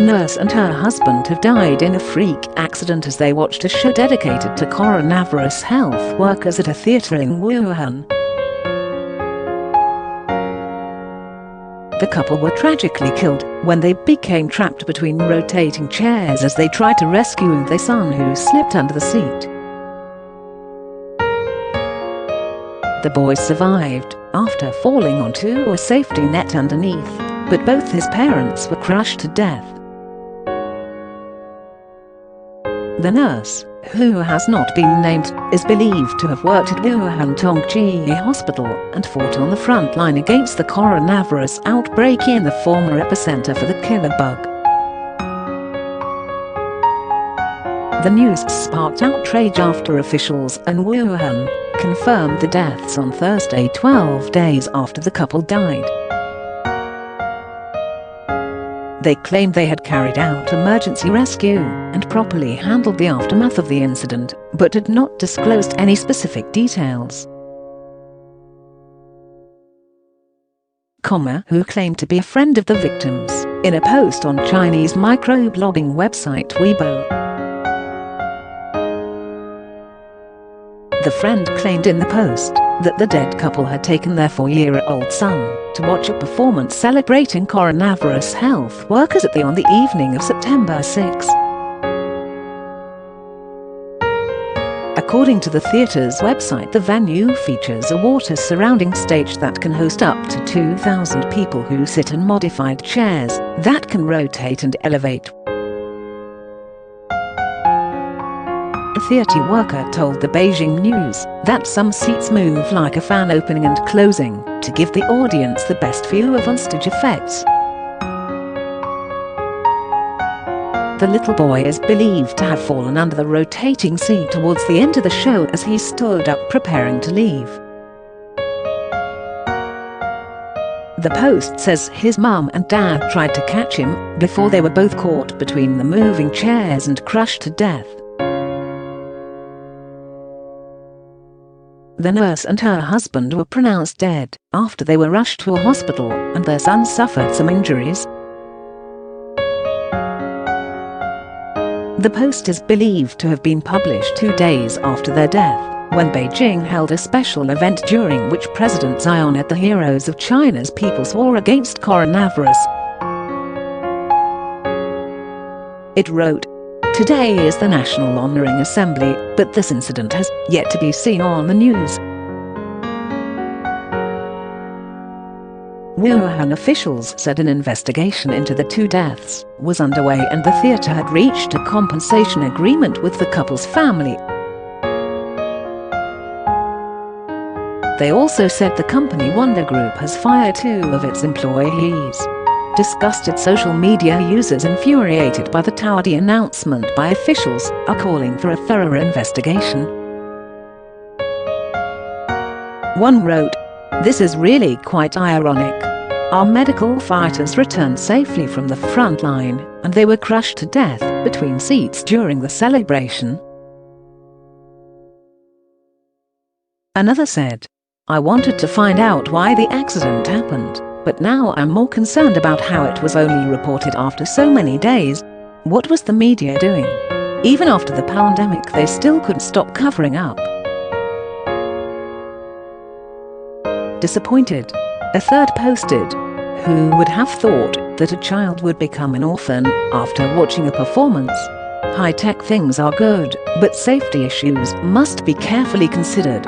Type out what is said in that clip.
nurse and her husband have died in a freak accident as they watched a show dedicated to coronavirus health workers at a theater in Wuhan. The couple were tragically killed when they became trapped between rotating chairs as they tried to rescue their son, who slipped under the seat. The boy survived after falling onto a safety net underneath, but both his parents were crushed to death. The nurse, who has not been named, is believed to have worked at Wuhan Tongji Hospital and fought on the front line against the coronavirus outbreak in the former epicenter for the killer bug. The news sparked outrage after officials in Wuhan confirmed the deaths on Thursday, 12 days after the couple died. They claimed they had carried out emergency rescue and properly handled the aftermath of the incident, but had not disclosed any specific details. Who claimed to be a friend of the victims, in a post on Chinese microblogging website Weibo. The friend claimed in the post that the dead couple had taken their 4-year-old son to watch a performance celebrating coronavirus health workers on the evening of September 6. According to the theater's website, the venue features a water surrounding stage that can host up to 2,000 people who sit in modified chairs that can rotate and elevate. A theater worker told the Beijing News that some seats move like a fan opening and closing to give the audience the best view of on-stage effects. The little boy is believed to have fallen under the rotating seat towards the end of the show as he stood up preparing to leave. The post says his mum and dad tried to catch him before they were both caught between the moving chairs and crushed to death. The nurse and her husband were pronounced dead after they were rushed to a hospital, and their son suffered some injuries. The post is believed to have been published 2 days after their death, when Beijing held a special event during which President Xi honored the heroes of China's People's War against coronavirus. It wrote, "Today is the National Honoring Assembly, but this incident has yet to be seen on the news." Wuhan officials said an investigation into the 2 deaths was underway and the theater had reached a compensation agreement with the couple's family. They also said the company Wonder Group has fired 2 of its employees. Disgusted social media users, infuriated by the Taoidi announcement by officials, are calling for a thorough investigation. One wrote, "This is really quite ironic. Our medical fighters returned safely from the front line, and they were crushed to death between seats during the celebration." Another said, "I wanted to find out why the accident happened, but now I'm more concerned about how it was only reported after so many days. What was the media doing? Even after the pandemic, they still couldn't stop covering up." Disappointed, a third posted, "Who would have thought that a child would become an orphan after watching a performance? High-tech things are good, but safety issues must be carefully considered."